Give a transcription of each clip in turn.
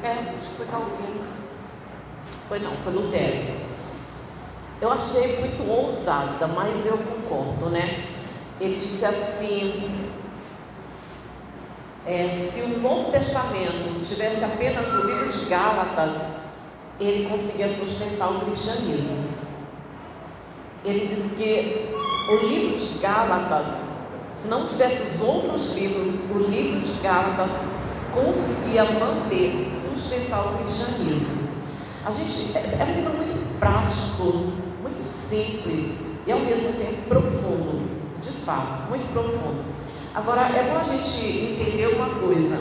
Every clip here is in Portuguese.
Acho que foi Calvino. Foi Lutero. Eu achei muito ousada, mas eu concordo, né? Ele disse assim: se o Novo Testamento tivesse apenas o livro de Gálatas, ele conseguia sustentar o cristianismo. Ele diz que o livro de Gálatas, se não tivesse os outros livros, o livro de Gálatas conseguia manter, sustentar o cristianismo. É um livro muito prático, muito simples e ao mesmo tempo profundo, de fato, muito profundo. Agora, é bom a gente entender uma coisa,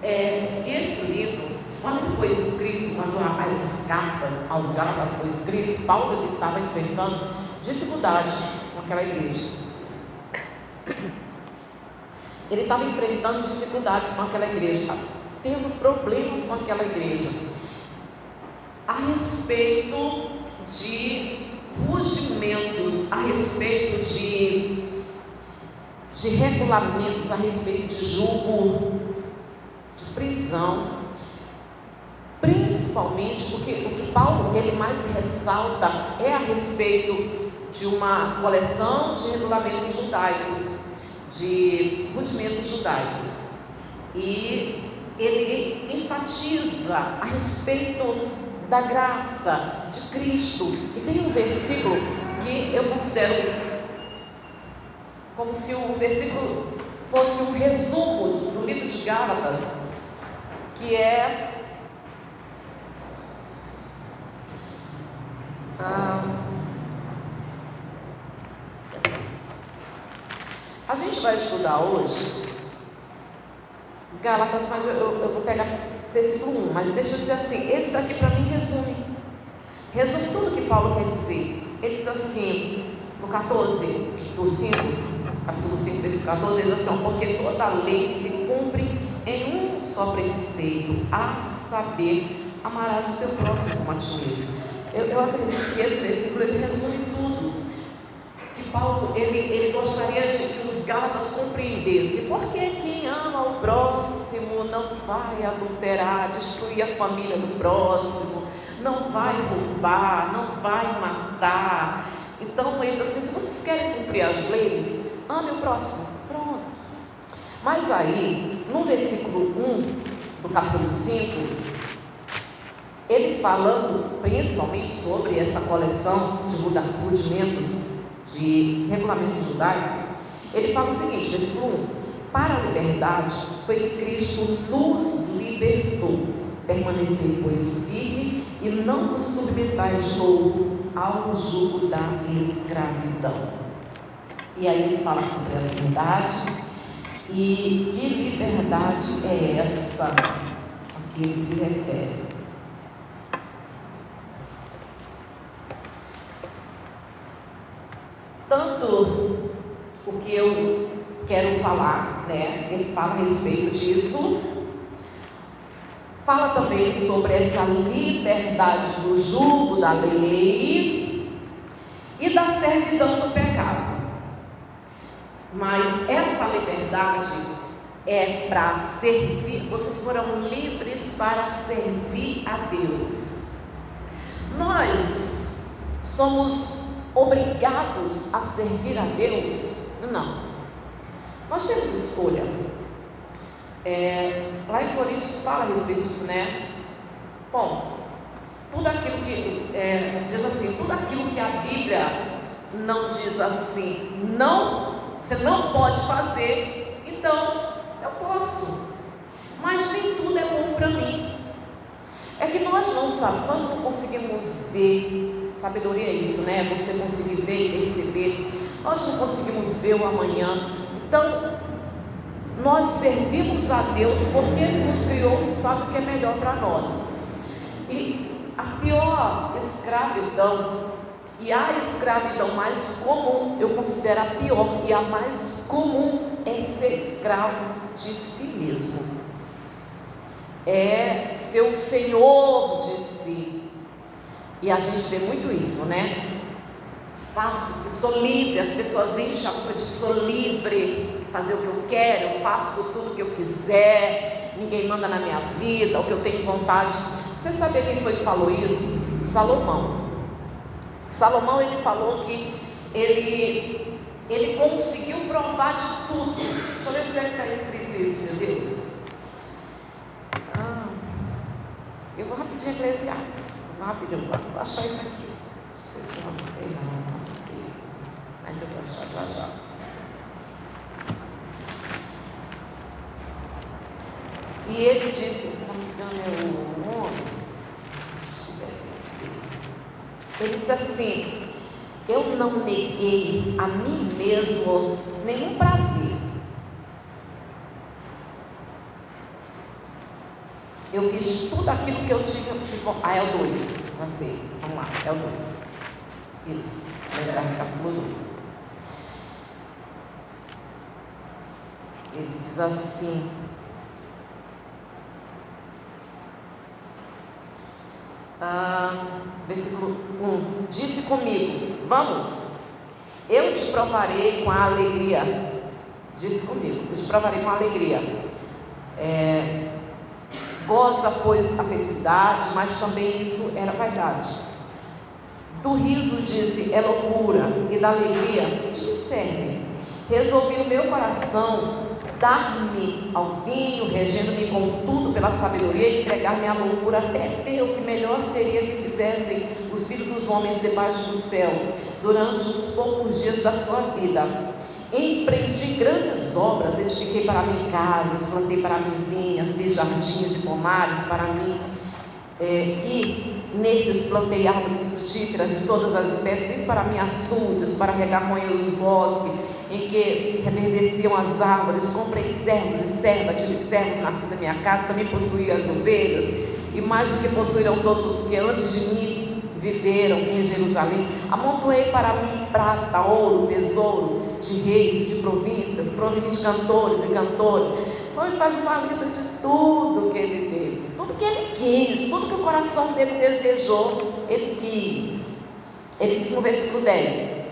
que esse livro, quando ele foi escrito, quando essas cartas aos Gálatas foi escrito, Paulo estava enfrentando dificuldade com aquela igreja. Ele estava enfrentando dificuldades com aquela igreja, tendo problemas com aquela igreja, a respeito de rugimentos, a respeito de regulamentos, a respeito de julgo, de prisão, principalmente porque o que Paulo ele mais ressalta é a respeito de uma coleção de regulamentos judaicos, de rudimentos judaicos, e ele enfatiza a respeito da graça de Cristo. E tem um versículo que eu considero como se o versículo fosse um resumo do livro de Gálatas, que é a gente vai estudar hoje Gálatas, mas eu vou pegar versículo 1, mas deixa eu dizer assim, esse daqui para mim resume tudo que Paulo quer dizer. Ele diz assim, no 14, do 5, capítulo 5, versículo 14, ele diz assim: porque toda a lei se cumpre em um só preceito, a saber, amarás o teu próximo como a ti mesmo. Eu acredito que esse versículo ele resume tudo que Paulo ele gostaria de que os Gálatas compreendessem. Porque quem ama o próximo não vai adulterar, destruir a família do próximo, não vai roubar, não vai matar. Então eles assim, se vocês querem cumprir as leis, ame o próximo, pronto. Mas aí, no versículo 1 do capítulo 5, ele falando principalmente sobre essa coleção de rudimentos, de regulamentos judaicos, ele fala o seguinte, versículo 1: para a liberdade foi que Cristo nos libertou, permanecei pois firme e não vos submetais de novo ao jugo da escravidão. E aí ele fala sobre a liberdade, e que liberdade é essa a que ele se refere? Tanto o que eu quero falar, né? Ele fala a respeito disso, fala também sobre essa liberdade do jugo da lei e da servidão do pecado. Mas essa liberdade é para servir, vocês foram livres para servir a Deus. Nós somos obrigados a servir a Deus? Não. Nós temos escolha. Lá em Coríntios fala a respeito disso, né? Bom, tudo aquilo que diz assim, tudo aquilo que a Bíblia não diz assim, não, você não pode fazer, então eu posso. Mas nem tudo é bom para mim. É que nós não sabemos, nós não conseguimos ver. Sabedoria é isso, né? Você conseguir ver e perceber. Nós não conseguimos ver o amanhã. Então, nós servimos a Deus porque Ele nos criou e sabe o que é melhor para nós. E a pior escravidão, e a escravidão mais comum, eu considero a pior, e a mais comum é ser escravo de si mesmo. É ser o senhor de si. E a gente vê muito isso, né? Sou livre, as pessoas enchem a boca de sou livre, fazer o que eu quero, eu faço tudo o que eu quiser, ninguém manda na minha vida, o que eu tenho vontade. Você sabe quem foi que falou isso? Salomão. Salomão, ele falou que ele conseguiu provar de tudo. Deixa eu ver onde é que está escrito isso, meu Deus. Eu vou rapidinho Eclesiastes. Rapidinho, vou achar isso aqui. Esse não tem não. Mas eu vou achar já. E ele disse, se não me engano é o 11, acho que deve ser. Ele disse assim: eu não neguei a mim mesmo nenhum prazer. Eu fiz tudo aquilo que eu tive. É o 2, não sei, vamos lá, é o 2. Isso, Eclesiastes capítulo 2. Ele diz assim: versículo 1: disse comigo, vamos, eu te provarei com a alegria. Disse comigo, eu te provarei com a alegria. Goza, pois, a felicidade, mas também isso era vaidade. Do riso, disse, é loucura, e da alegria, de que serve? Resolvi no meu coração dar-me ao vinho, regendo-me com tudo pela sabedoria, e entregar-me à loucura, até ver o que melhor seria que fizessem os filhos dos homens debaixo do céu, durante os poucos dias da sua vida. Empreendi grandes obras, edifiquei para mim casas, plantei para mim vinhas, fiz jardins e pomares para mim, e nestes plantei árvores frutíferas de todas as espécies, fiz para mim açudes, para regar com eles os bosques, em que reverdeciam as árvores, comprei servos e servas, tive servos nascidos na minha casa, também possuí as ovelhas, e mais do que possuíram todos os que antes de mim viveram em Jerusalém. Amontoei para mim prata, ouro, tesouro de reis e de províncias, provi de cantores e cantores. Então ele faz uma lista de tudo que ele teve, tudo que ele quis, tudo que o coração dele desejou, ele quis. Ele diz no versículo 10: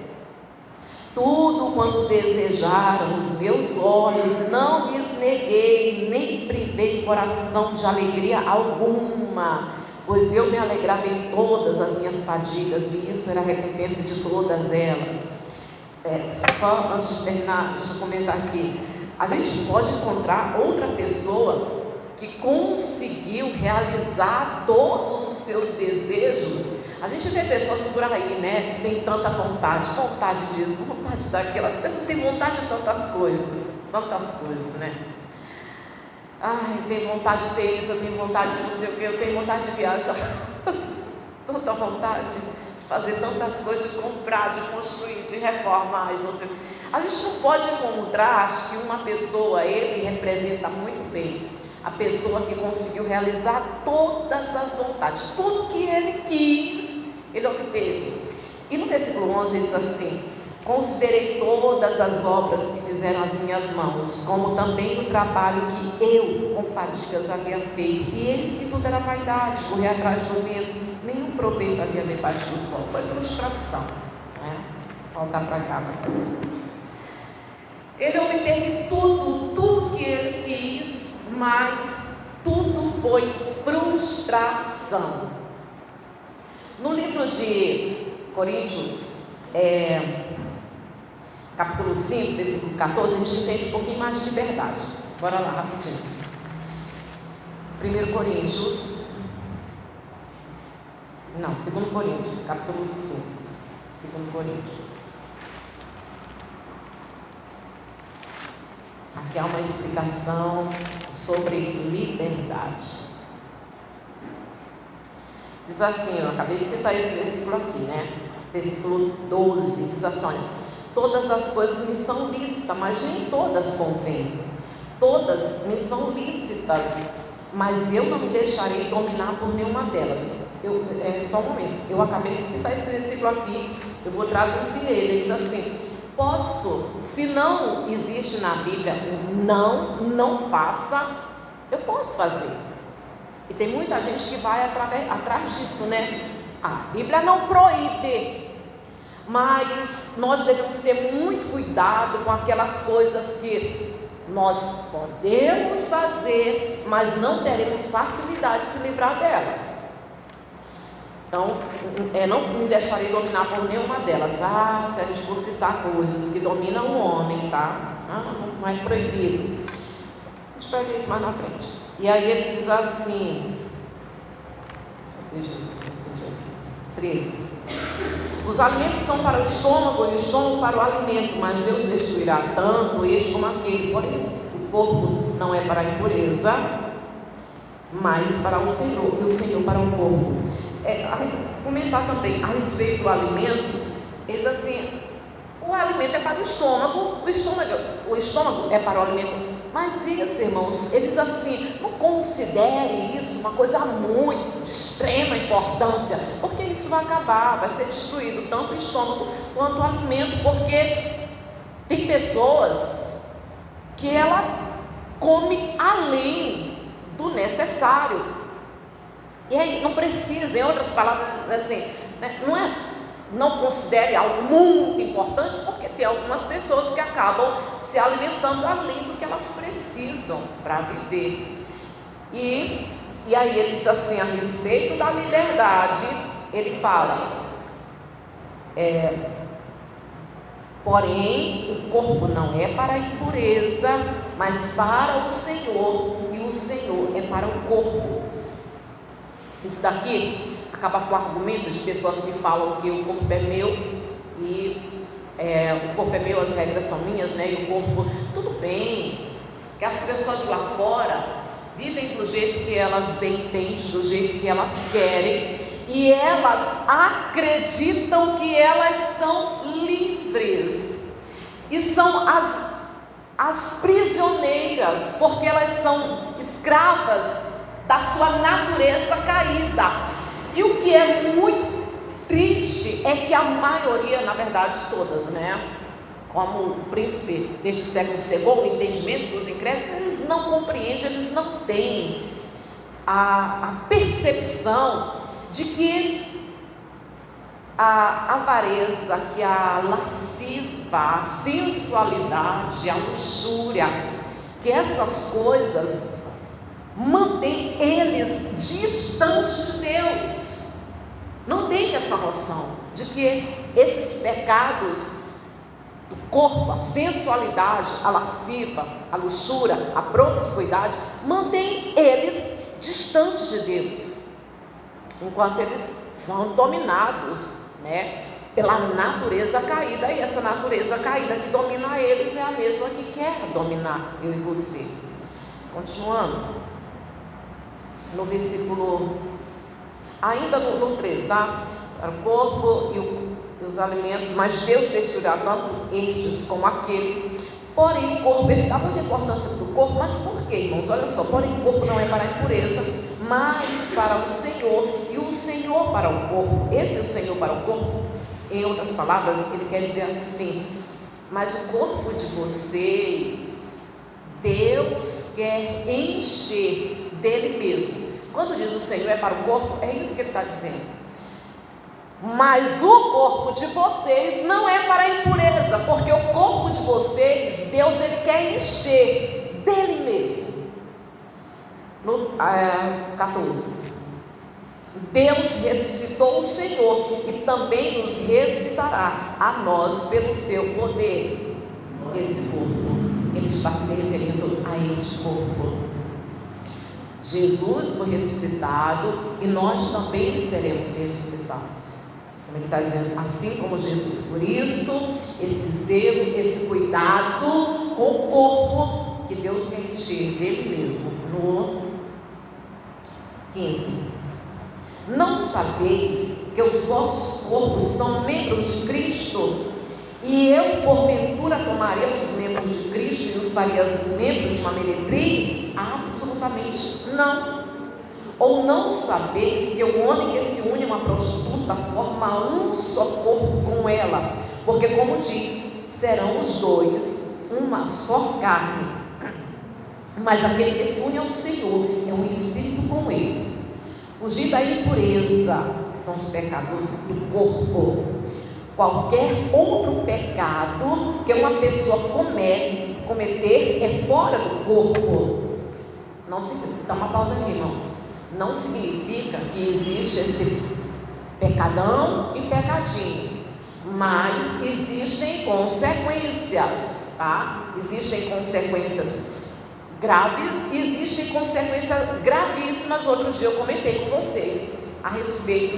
tudo quanto desejaram os meus olhos, não lhes neguei, nem privei o coração de alegria alguma, pois eu me alegrava em todas as minhas fadigas, e isso era a recompensa de todas elas. Só antes de terminar, deixa eu comentar aqui. A gente pode encontrar outra pessoa que conseguiu realizar todos os seus desejos. A gente vê pessoas por aí, né, que tem tanta vontade disso, vontade daquilo. As pessoas têm vontade de tantas coisas, né? Ai, eu tenho vontade de ter isso, eu tenho vontade de não sei o que, eu tenho vontade de viajar. Tanta vontade de fazer tantas coisas, de comprar, de construir, de reformar, e não sei o que. A gente não pode encontrar, acho que uma pessoa, ele representa muito bem a pessoa que conseguiu realizar todas as vontades, tudo que ele quis, ele obteve. E no versículo 11 ele diz assim: considerei todas as obras que fizeram as minhas mãos, como também o trabalho que eu com fadigas havia feito, e eis que tudo era vaidade, correr atrás do vento, nenhum proveito havia debaixo do sol. Foi frustração, né? Voltar para cá, mas ele obteve tudo que ele quis, mas tudo foi frustração. No livro de Coríntios, capítulo 5, versículo 14, a gente entende um pouquinho mais de liberdade. Bora lá, rapidinho. 2 Coríntios, capítulo 5. 2 Coríntios. Aqui há uma explicação sobre liberdade. Diz assim, eu acabei de citar esse versículo aqui, né? Versículo 12, diz assim, olha: todas as coisas me são lícitas, mas nem todas convêm. Todas me são lícitas, mas eu não me deixarei dominar por nenhuma delas. Só um momento, eu acabei de citar esse versículo aqui, eu vou traduzir ele. Ele diz assim: posso, se não existe na Bíblia não faça, eu posso fazer. E tem muita gente que vai atrás disso, né? A Bíblia não proíbe, mas nós devemos ter muito cuidado com aquelas coisas que nós podemos fazer, mas não teremos facilidade de se livrar delas. Então, não me deixarei dominar por nenhuma delas. Se a gente for citar coisas que dominam o homem, tá? Não é proibido. A gente vai ver isso mais na frente. E aí ele diz assim, 13: os alimentos são para o estômago e o estômago para o alimento, mas Deus destruirá tanto este como aquele. Porém, o corpo não é para a impureza, mas para o Senhor, e o Senhor para o corpo. Comentar também a respeito do alimento, eles assim, o alimento é para o estômago, o estômago é para o alimento. Mas isso, irmãos, eles assim, não considerem isso uma coisa muito de extrema importância, porque isso vai acabar, vai ser destruído, tanto o estômago quanto o alimento, porque tem pessoas que ela come além do necessário. E aí não precisa, em outras palavras, assim, né, não considere algo muito importante, porque tem algumas pessoas que acabam se alimentando além do que elas precisam para viver. E aí ele diz assim, a respeito da liberdade, ele fala, porém, o corpo não é para a impureza, mas para o Senhor, e o Senhor é para o corpo. Isso daqui acaba com o argumento de pessoas que falam que o corpo é meu e o corpo é meu, as regras são minhas, né? E o corpo, tudo bem, que as pessoas de lá fora vivem do jeito que elas bem entendem, do jeito que elas querem, e elas acreditam que elas são livres e são as prisioneiras, porque elas são escravas da sua natureza caída. E o que é muito triste é que a maioria, na verdade todas, né, como o príncipe deste século cegou o entendimento dos incrédulos, eles não compreendem, eles não têm a percepção de que a avareza, que a lasciva, a sensualidade, a luxúria, que essas coisas mantém eles distantes de Deus. Não tem essa noção de que esses pecados do corpo, a sensualidade, a lasciva, a luxúria, a promiscuidade, mantém eles distantes de Deus, enquanto eles são dominados, né, pela natureza caída. E essa natureza caída que domina eles é a mesma que quer dominar eu e você. Continuando no versículo, ainda no 3, tá? O corpo e os alimentos, mas Deus destruirá tanto estes como aquele. Porém, o corpo, ele dá muita importância para o corpo, mas por quê, irmãos? Olha só, porém, o corpo não é para a impureza, mas para o Senhor, e o Senhor para o corpo. Esse é o Senhor para o corpo. Em outras palavras, ele quer dizer assim: mas o corpo de vocês, Deus quer encher dele mesmo. Quando diz o Senhor é para o corpo, é isso que ele está dizendo. Mas o corpo de vocês não é para a impureza, porque o corpo de vocês, Deus, ele quer encher dele mesmo. No 14: Deus ressuscitou o Senhor e também nos ressuscitará a nós pelo seu poder. Esse corpo, ele está se referindo a este corpo. Jesus foi ressuscitado e nós também seremos ressuscitados. Como ele está dizendo, assim como Jesus. Por isso, esse zelo, esse cuidado com o corpo que Deus quer encher dele mesmo. No 15: não sabeis que os vossos corpos são membros de Cristo? E eu, porventura, tomaria os membros de Cristo e os faria membros de uma meretriz? Absolutamente não. Ou não sabeis que o homem que se une a uma prostituta forma um só corpo com ela? Porque, como diz, serão os dois uma só carne. Mas aquele que se une ao Senhor é um espírito com ele. Fugir da impureza, que são os pecados do corpo. qualquer outro pecado que uma pessoa cometer é fora do corpo. Não significa, dá uma pausa aqui, irmãos. Não significa que existe esse pecadão e pecadinho, mas existem consequências, tá? Existem consequências graves e existem consequências gravíssimas. Outro dia eu comentei com vocês a respeito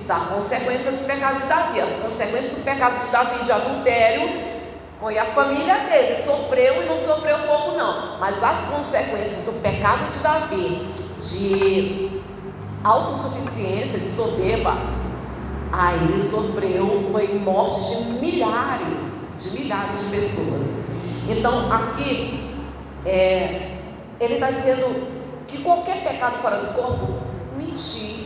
da consequência do pecado de Davi. As consequências do pecado de Davi de adultério foi a família dele, sofreu e não sofreu pouco não, mas as consequências do pecado de Davi, de autossuficiência, de soberba, aí ele sofreu, foi morte de milhares de pessoas. Então aqui ele está dizendo que qualquer pecado fora do corpo, mentir,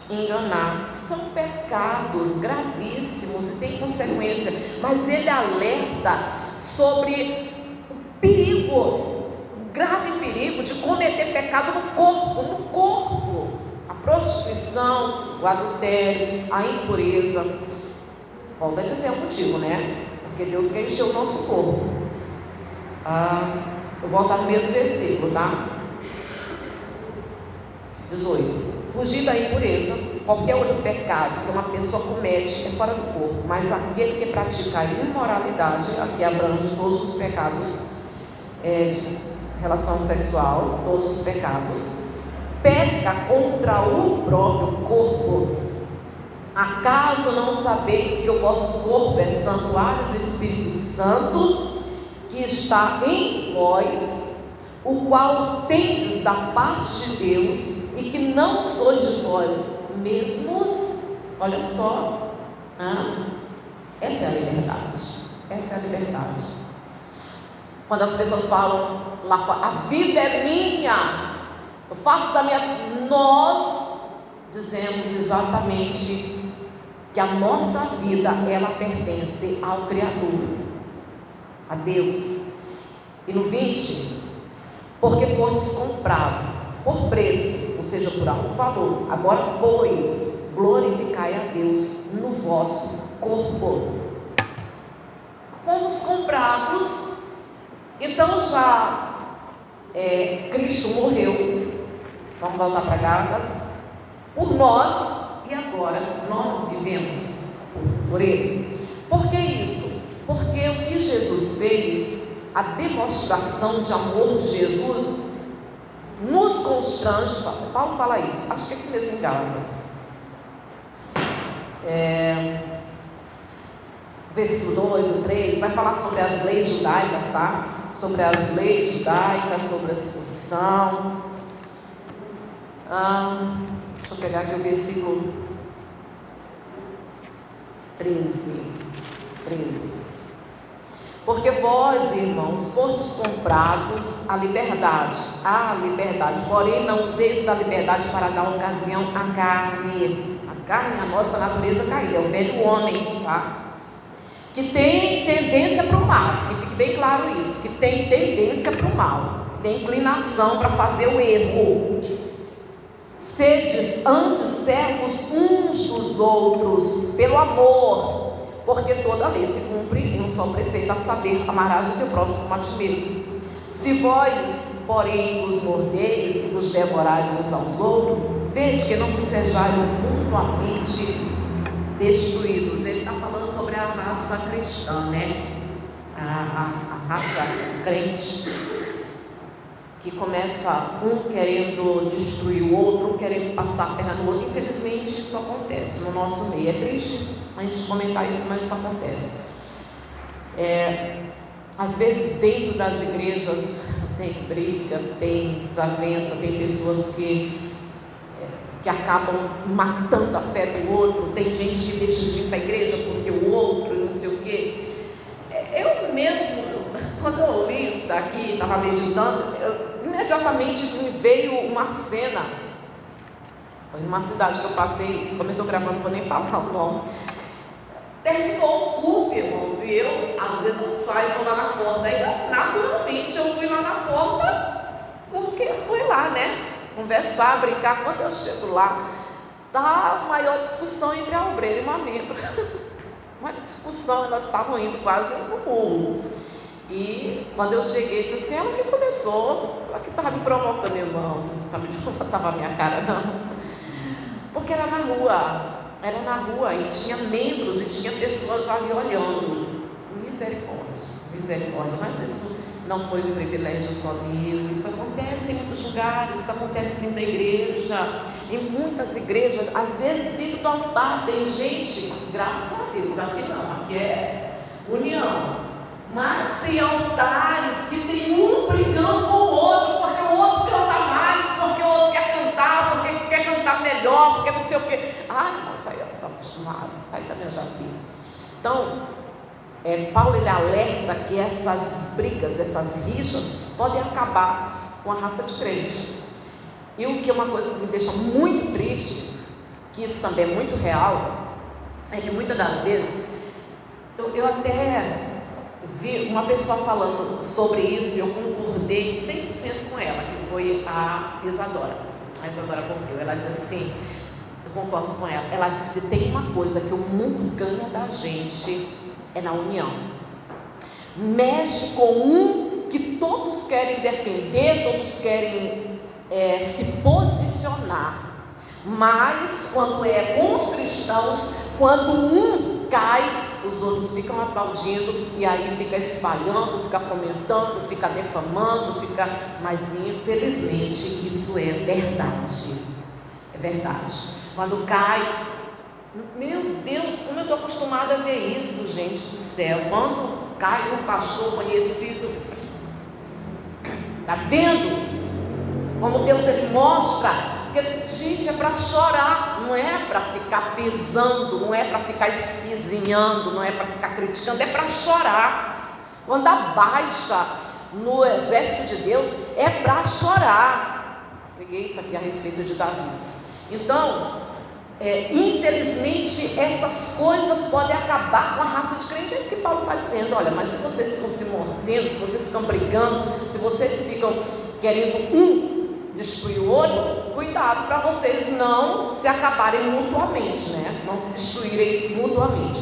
enganar, são pecados gravíssimos e tem consequência, mas ele alerta sobre o perigo, o grave perigo de cometer pecado no corpo, a prostituição, o adultério, a impureza. Volto a dizer o motivo, né? Porque Deus quer encher o nosso corpo. Eu volto ao mesmo versículo, tá? 18. Fugir da impureza, qualquer outro pecado que uma pessoa comete é fora do corpo, mas aquele que pratica a imoralidade, aqui abrange todos os pecados de relação sexual, todos os pecados, peca contra o próprio corpo. Acaso não sabeis que o vosso corpo é santuário do Espírito Santo, que está em vós, o qual tendes da parte de Deus, e que não sois de vós mesmos? Olha só, essa é a liberdade. Essa é a liberdade. Quando as pessoas falam lá fora, a vida é minha, eu faço da minha. Nós dizemos exatamente que a nossa vida, ela pertence ao Criador, a Deus. E no 20, porque fostes comprado por preço, ou seja, por alto valor, agora pois glorificai a Deus no vosso corpo. Fomos comprados, então já Cristo morreu, vamos voltar para Gálatas, por nós, e agora nós vivemos por Ele. Por que isso? Porque o que Jesus fez, a demonstração de amor de Jesus, nos constrange. Paulo fala isso, acho que é aqui mesmo em Gálatas, versículo 2 e 3, vai falar sobre as leis judaicas, tá? Sobre as leis judaicas, sobre a circuncisão. Deixa eu pegar aqui o versículo 13. Porque vós, irmãos, fostes comprados à liberdade, porém não useis da liberdade para dar ocasião à carne. A carne é a nossa natureza caída, é o velho homem, tá? Que tem tendência para o mal, e fique bem claro isso, que tem tendência para o mal, tem inclinação para fazer o erro. Sedes antes servos uns dos outros, pelo amor, porque toda lei se cumpre em um só preceito, a saber, amarás o teu próximo como a ti mesmo. Se vós, porém, vos mordeis e vos devorais uns aos outros, vede que não vos sejais mutuamente destruídos. Ele está falando sobre a raça cristã, né? A raça crente, que começa um querendo destruir o outro, um querendo passar a perna no outro. Infelizmente isso acontece no nosso meio. É triste a gente comentar isso, mas isso acontece. Às vezes dentro das igrejas tem briga, tem desavença, tem pessoas que acabam matando a fé do outro, tem gente que deixa de ir para a igreja porque o outro não sei o quê. Eu mesmo, quando eu li isso daqui, estava meditando, imediatamente me veio uma cena. Foi numa cidade que eu passei, como eu estou gravando, não vou nem falar o nome. Terminou o culto, irmãos, e eu, às vezes eu saio e vou lá na porta. Aí, naturalmente, eu fui lá na porta, como que fui lá, né? Conversar, brincar. Quando eu chego lá, tá a maior discussão entre a obreira e uma membro. uma discussão, elas estavam indo quase no murro. E quando eu cheguei, disse assim, ela que começou, ela que estava me provocando, irmãos, não sabe de como estava a minha cara, não. Porque era na rua, e tinha membros, e tinha pessoas ali olhando. Misericórdia, mas isso não foi um privilégio só meu, isso acontece em muitos lugares, isso acontece dentro da igreja, em muitas igrejas, às vezes dentro do altar tem gente, graças a Deus, aqui não, aqui é união, mas tem altares que tem um brigando com o outro, porque o outro canta mais, porque o outro quer cantar, porque quer cantar melhor, porque não sei o quê. Não, isso aí eu estou acostumada, isso aí também eu já vi. Então, Paulo ele alerta que essas brigas, essas rixas podem acabar com a raça de crente. E o que é uma coisa que me deixa muito triste, que isso também é muito real, é que muitas das vezes eu até vi uma pessoa falando sobre isso e eu concordei 100% com ela, que foi a Isadora Pompeu. Ela disse assim, eu concordo com ela, ela disse, tem uma coisa que o mundo ganha da gente, é na união. Mexe com um que todos querem defender, todos querem se posicionar. Mas quando é com os cristãos, quando um cai, os outros ficam aplaudindo e aí fica espalhando, fica comentando, fica defamando, mas infelizmente isso é verdade. É verdade. Quando cai, meu Deus, como eu estou acostumada a ver isso, gente do céu. Quando cai um pastor conhecido, está vendo como Deus ele mostra? Porque, gente, é para chorar, não é para ficar pisando, não é para ficar espizinhando, não é para ficar criticando, é para chorar. Quando abaixa no exército de Deus, é para chorar. Peguei isso aqui a respeito de Davi. Então, infelizmente essas coisas podem acabar com a raça de crente. É isso que Paulo está dizendo. Olha, mas se vocês ficam se mordendo, se vocês ficam brigando, se vocês ficam querendo destruir o outro, cuidado para vocês não se acabarem mutuamente, né? Não se destruírem mutuamente.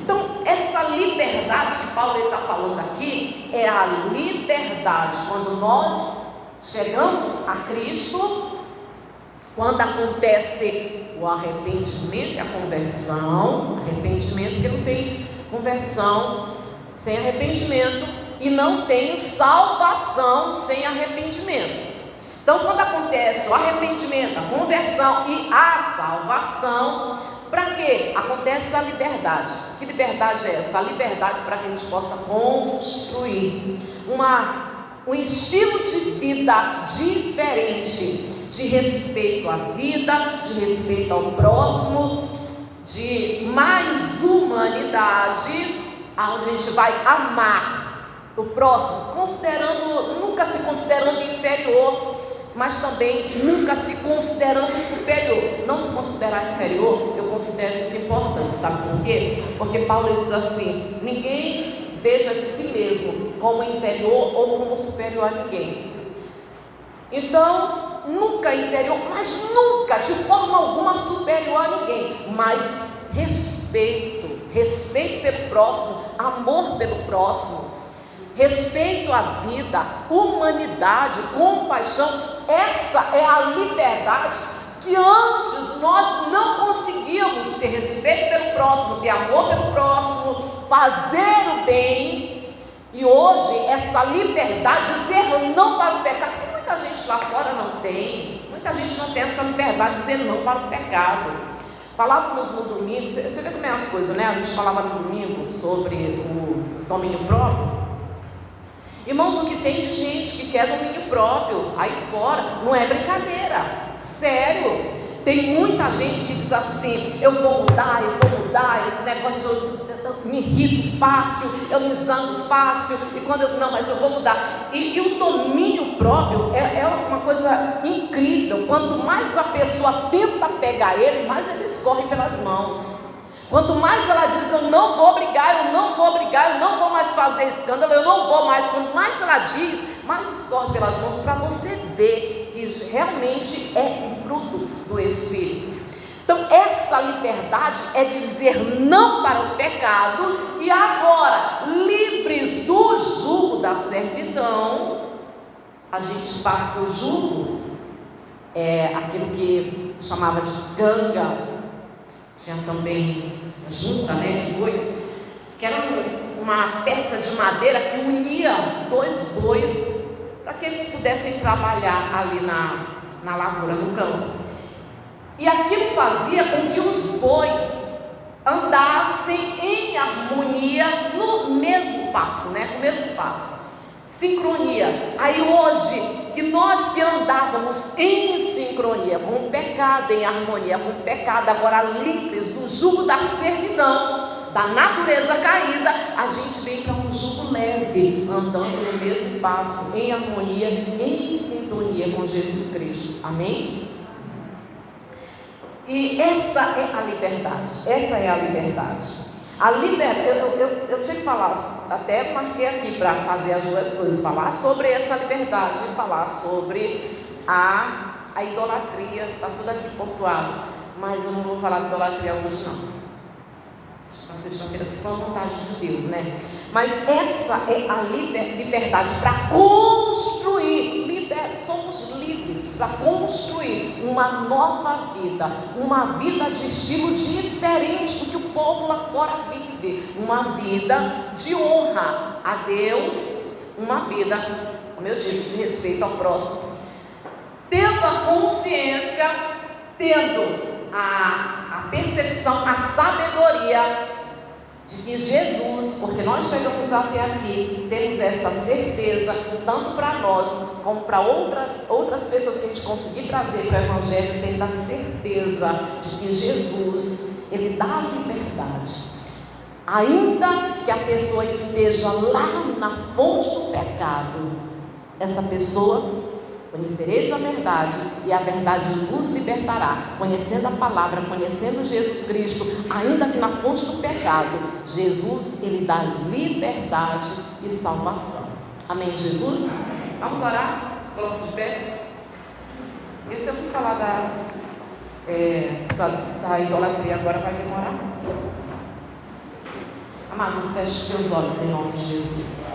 Então essa liberdade que Paulo está falando aqui é a liberdade quando nós chegamos a Cristo, quando acontece o arrependimento e a conversão. Arrependimento, porque não tem conversão sem arrependimento, e não tem salvação sem arrependimento. Então, quando acontece o arrependimento, a conversão e a salvação, para quê? Acontece a liberdade. Que liberdade é essa? A liberdade para que a gente possa construir um estilo de vida diferente, de respeito à vida, de respeito ao próximo, de mais humanidade, onde a gente vai amar o próximo, nunca se considerando inferior, mas também nunca se considerando superior. Não se considerar inferior, eu considero isso importante, sabe por quê? Porque Paulo diz assim, ninguém veja de si mesmo como inferior ou como superior a ninguém. Então, nunca inferior, mas nunca, de forma alguma, superior a ninguém, mas respeito pelo próximo, amor pelo próximo, respeito à vida, humanidade, compaixão. Essa é a liberdade que antes nós não conseguíamos ter respeito pelo próximo, ter amor pelo próximo, fazer o bem. E hoje essa liberdade, dizer não para o pecado, porque muita gente lá fora não tem, muita gente não tem essa liberdade de dizer não para o pecado. Falávamos no domingo, você vê como é as coisas, né? A gente falava no domingo sobre o domínio próprio. Irmãos, o que tem de gente que quer domínio próprio aí fora não é brincadeira, sério. Tem muita gente que diz assim, eu vou mudar, esse negócio eu me irrito fácil, eu me zango fácil, e quando mas eu vou mudar. E o domínio próprio é uma coisa incrível. Quanto mais a pessoa tenta pegar ele, mais ele escorre pelas mãos. Quanto mais ela diz, eu não vou brigar, eu não vou mais fazer escândalo, eu não vou mais. Quanto mais ela diz, mais escorre pelas mãos, para você ver que realmente é um fruto do Espírito. Então essa liberdade é dizer não para o pecado, e agora, livres do jugo da servidão, a gente passa o jugo, aquilo que chamava de ganga, tinha também junta, de bois, que era uma peça de madeira que unia dois bois para que eles pudessem trabalhar ali na lavoura, no campo. E aquilo fazia com que os bois andassem em harmonia no mesmo passo, no mesmo passo, sincronia. Aí hoje, que nós que andávamos em sincronia com o pecado, em harmonia com o pecado, agora livres do jugo da servidão, da natureza caída, a gente vem para um jugo leve, andando no mesmo passo, em harmonia, em sintonia com Jesus Cristo. Amém? E essa é a liberdade. Essa é a liberdade. A liberdade, eu tinha que falar, até marquei aqui para fazer as duas coisas, falar sobre essa liberdade e falar sobre a idolatria. Está tudo aqui pontuado, mas eu não vou falar de idolatria hoje não. Vocês estão querendo, se for a vontade de Deus, Mas essa é a liberdade para construir. Somos livres para construir uma nova vida, uma vida de estilo diferente do que o povo lá fora vive, uma vida de honra a Deus, uma vida, como eu disse, de respeito ao próximo, tendo a consciência, tendo a percepção, a sabedoria de que Jesus, porque nós chegamos até aqui, temos essa certeza, tanto para nós, como para outras pessoas que a gente conseguir trazer para o Evangelho, tendo a certeza de que Jesus, Ele dá a liberdade. Ainda que a pessoa esteja lá na fonte do pecado, essa pessoa, conhecereis a verdade, e a verdade nos libertará. Conhecendo a palavra, conhecendo Jesus Cristo, ainda que na fonte do pecado, Jesus, Ele dá liberdade e salvação. Amém, Jesus? Vamos orar? Se coloca de pé. Esse eu vou falar da idolatria agora, vai demorar muito. Amados, feche os teus olhos em nome de Jesus.